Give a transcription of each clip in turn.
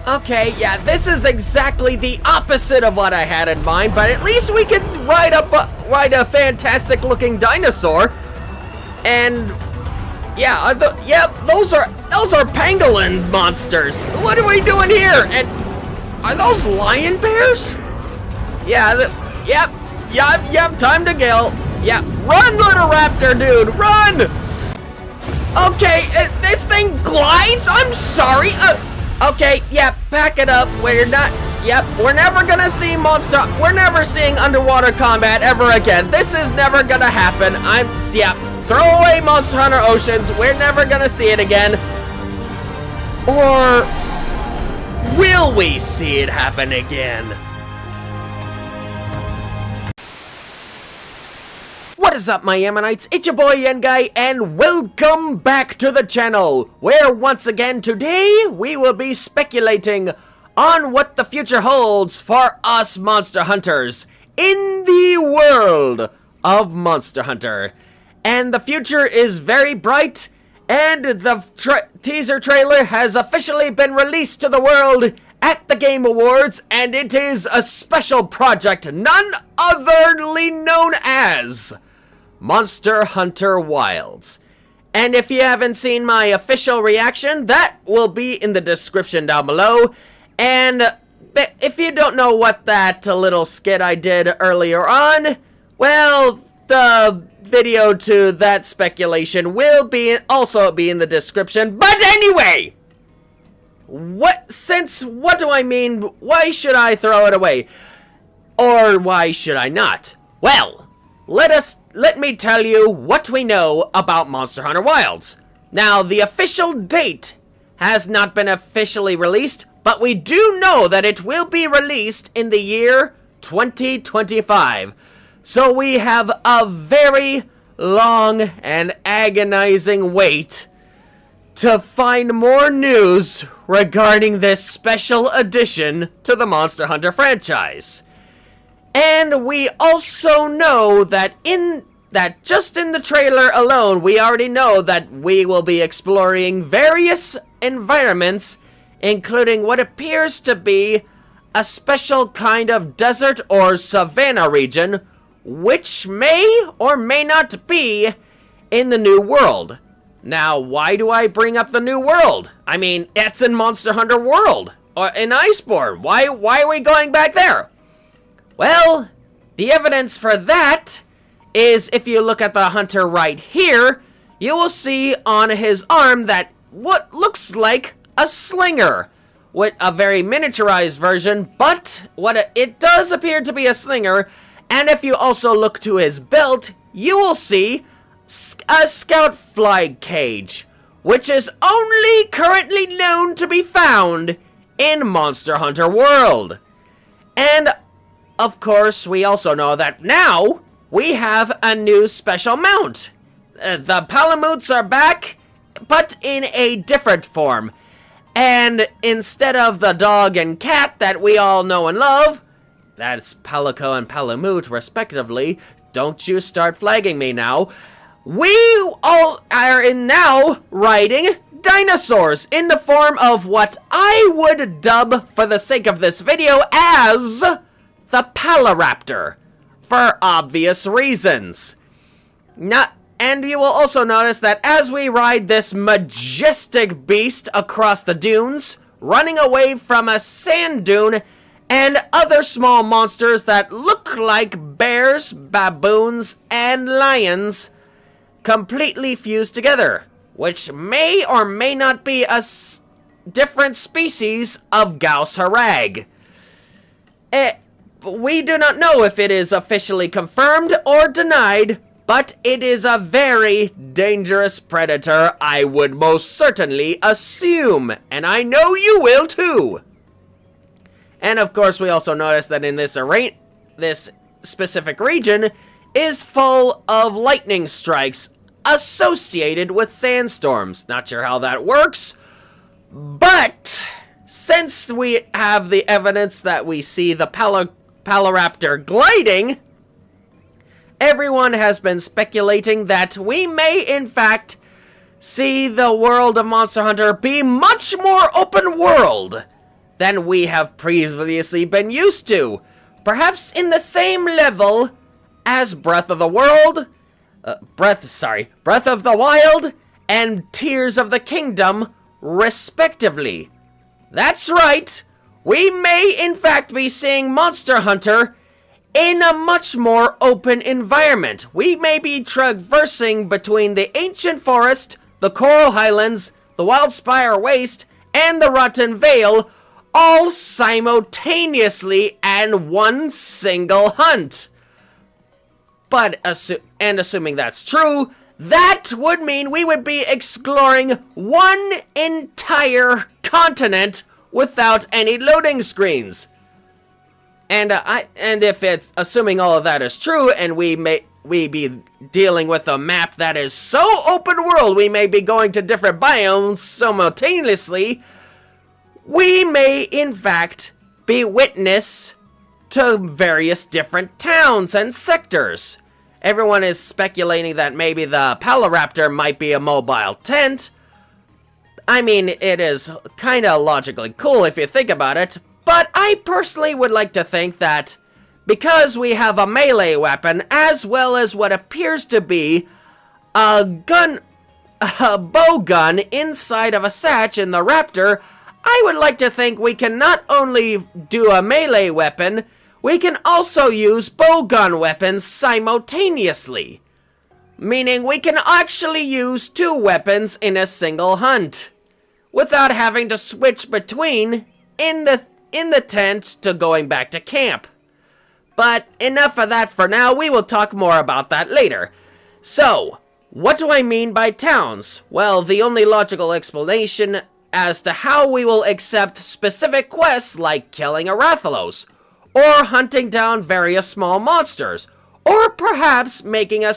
Okay, yeah, this is exactly the opposite of what I had in mind, but at least we could ride a fantastic-looking dinosaur. And yeah, those are pangolin monsters. What are we doing here? And are those lion bears? Yeah, yep, time to kill. Yeah, run, little raptor dude, run! Okay, this thing glides? I'm sorry. Okay, yeah, pack it up. We're never gonna see we're never seeing underwater combat ever again. This is never gonna happen. Throw away Monster Hunter Oceans. We're never gonna see it again. Or will we see it happen again? What is up, my Ammonites? It's your boy Yengai, and welcome back to the channel, where once again today we will be speculating on what the future holds for us monster hunters in the world of Monster Hunter. And the future is very bright, and the teaser trailer has officially been released to the world at the Game Awards, and it is a special project none otherly known as Monster Hunter Wilds. And if you haven't seen my official reaction, that will be in the description down below. And if you don't know what that little skit I did earlier on, well, the video to that speculation will also be in the description. But anyway, what do I mean? Why should I throw it away? Or why should I not? Well, let me tell you what we know about Monster Hunter Wilds. Now, the official date has not been officially released, but we do know that it will be released in the year 2025. So we have a very long and agonizing wait to find more news regarding this special addition to the Monster Hunter franchise. And we also know that just in the trailer alone, we already know that we will be exploring various environments, including what appears to be a special kind of desert or savanna region, which may or may not be in the New World. Now, why do I bring up the New World? I mean, it's in Monster Hunter World, or in Iceborne. Why are we going back there? Well, the evidence for that is if you look at the hunter right here, you will see on his arm that what looks like a slinger, with a very miniaturized version, but it does appear to be a slinger. And if you also look to his belt, you will see a scout flag cage, which is only currently known to be found in Monster Hunter World. And of course, we also know that now we have a new special mount. The Palamutes are back, but in a different form. And instead of the dog and cat that we all know and love, that's Palico and Palamute respectively, don't you start flagging me now, we all are now riding dinosaurs in the form of what I would dub, for the sake of this video, as the Paloraptor, for obvious reasons. And you will also notice that as we ride this majestic beast across the dunes, running away from a sand dune and other small monsters that look like bears, baboons, and lions, completely fused together, which may or may not be a different species of Gauss Harag. We do not know if it is officially confirmed or denied, but it is a very dangerous predator, I would most certainly assume, and I know you will too. And of course, we also notice that in this specific region is full of lightning strikes associated with sandstorms. Not sure how that works, but since we have the evidence that we see the Paloraptor gliding, everyone has been speculating that we may, in fact, see the world of Monster Hunter be much more open world than we have previously been used to. Perhaps in the same level as Breath of the Wild and Tears of the Kingdom, respectively. That's right, we may in fact be seeing Monster Hunter in a much more open environment. We may be traversing between the Ancient Forest, the Coral Highlands, the Wildspire Waste, and the Rotten Vale, all simultaneously and one single hunt. But assuming that's true, that would mean we would be exploring one entire continent without any loading screens. And if it's assuming all of that is true, and we be dealing with a map that is so open world, we may be going to different biomes simultaneously. We may in fact be witness to various different towns and sectors. Everyone is speculating that maybe the Paloraptor might be a mobile tent. I mean, it is kind of logically cool if you think about it, but I personally would like to think that because we have a melee weapon as well as what appears to be a bow gun inside of a satch in the Raptor, I would like to think we can not only do a melee weapon, we can also use bowgun weapons simultaneously. Meaning we can actually use two weapons in a single hunt, without having to switch between in the tent to going back to camp. But enough of that for now, we will talk more about that later. So, what do I mean by towns? Well, the only logical explanation as to how we will accept specific quests like killing a Rathalos, or hunting down various small monsters, or perhaps making a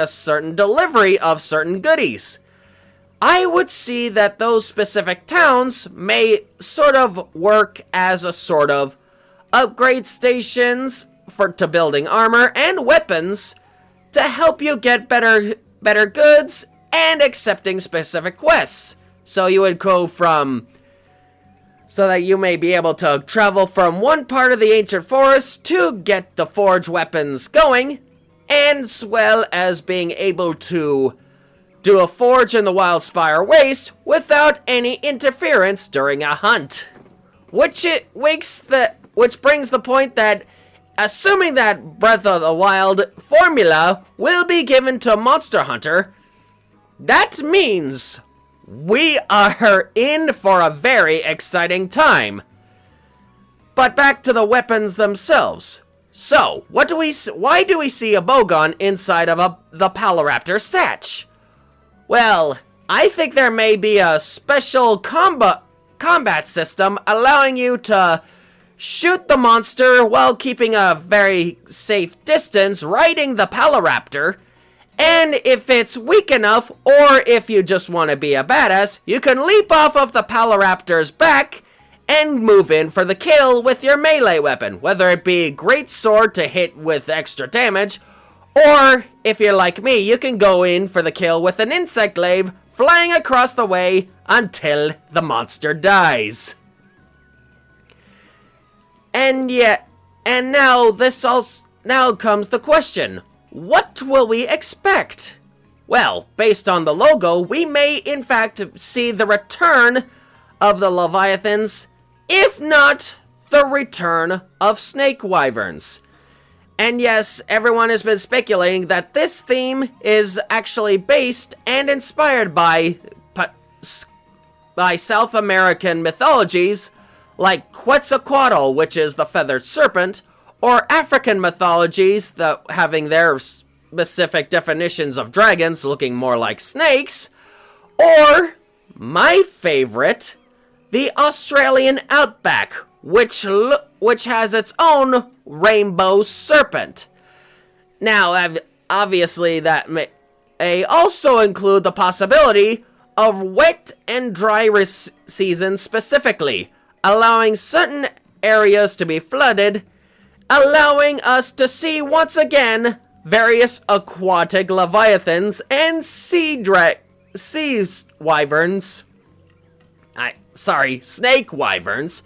certain delivery of certain goodies. I would see that those specific towns may sort of work as a sort of upgrade stations to building armor and weapons to help you get better goods and accepting specific quests. So you would go so that you may be able to travel from one part of the Ancient Forest to get the forge weapons going, and as well as being able to do a forge in the Wildspire Waste without any interference during a hunt. Which brings the point that, assuming that Breath of the Wild formula will be given to Monster Hunter, that means we are in for a very exciting time. But back to the weapons themselves. So, why do we see a bowgun inside of the Paloraptor satch? Well, I think there may be a special combat system allowing you to shoot the monster while keeping a very safe distance riding the Paloraptor. And if it's weak enough, or if you just want to be a badass, you can leap off of the Paloraptor's back and move in for the kill with your melee weapon, whether it be Great Sword to hit with extra damage, or if you're like me, you can go in for the kill with an insect glaive flying across the way until the monster dies. And now comes the question. What will we expect? Well, based on the logo, we may in fact see the return of the Leviathans, if not the return of snake wyverns. And yes, everyone has been speculating that this theme is actually based and inspired by South American mythologies like Quetzalcoatl, which is the feathered serpent, or African mythologies that having their specific definitions of dragons looking more like snakes, or my favorite, the Australian outback, which has its own rainbow serpent. Now, obviously, that may also include the possibility of wet and dry seasons specifically, allowing certain areas to be flooded, allowing us to see once again various aquatic leviathans and sea wyverns. snake wyverns,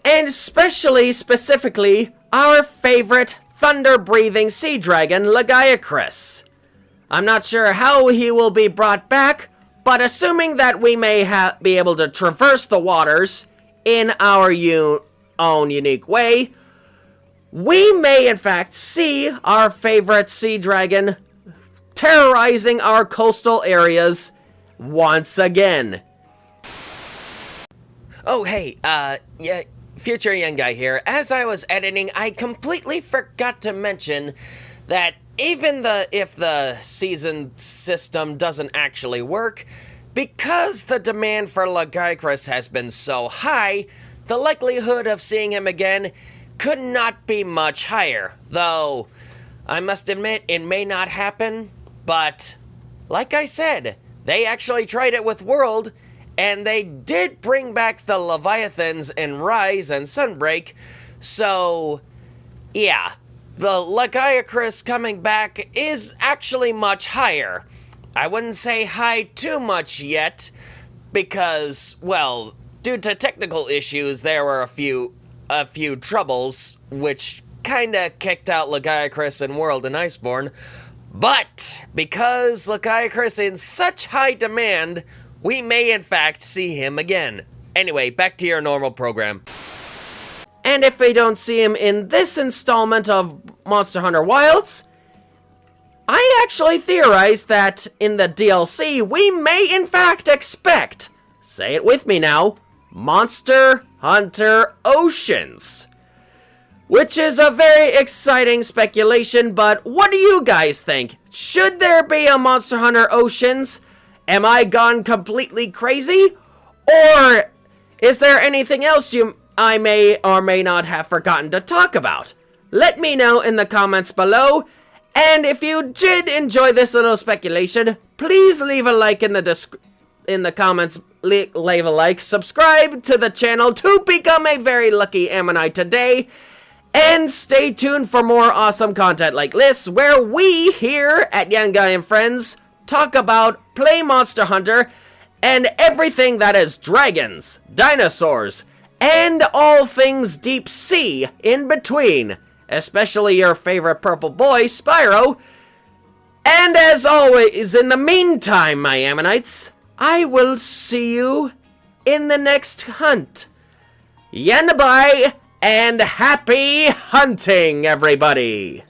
and specifically, our favorite thunder-breathing sea dragon, Lagiacrus. I'm not sure how he will be brought back, but assuming that we may be able to traverse the waters in our own unique way, we may in fact see our favorite sea dragon terrorizing our coastal areas once again. Oh, hey, yeah, Future Young Guy here. As I was editing, I completely forgot to mention that even if the season system doesn't actually work, because the demand for Lagiacrus has been so high, the likelihood of seeing him again could not be much higher. Though, I must admit, it may not happen, but like I said, they actually tried it with World, and they did bring back the Leviathans in Rise and Sunbreak, so yeah, the Lagiacrus coming back is actually much higher. I wouldn't say high too much yet, because, well, due to technical issues, there were a few troubles, which kinda kicked out Lagiacrus in World and Iceborne, but because Lagiacrus is in such high demand, we may in fact see him again. Anyway, back to your normal program. And if we don't see him in this installment of Monster Hunter Wilds, I actually theorize that in the DLC, we may in fact expect, say it with me now, Monster Hunter Oceans. Which is a very exciting speculation, but what do you guys think? Should there be a Monster Hunter Oceans? Am I gone completely crazy? Or is there anything else I may or may not have forgotten to talk about? Let me know in the comments below. And if you did enjoy this little speculation, please leave a like in the comments. Leave a like, subscribe to the channel to become a very lucky Ammonite today. And stay tuned for more awesome content like this, where we here at Young Guy and Friends talk about play Monster Hunter and everything that is dragons, dinosaurs, and all things deep sea in between, especially your favorite purple boy, Spyro. And as always, in the meantime, my Ammonites, I will see you in the next hunt. Yanabai, and happy hunting, everybody!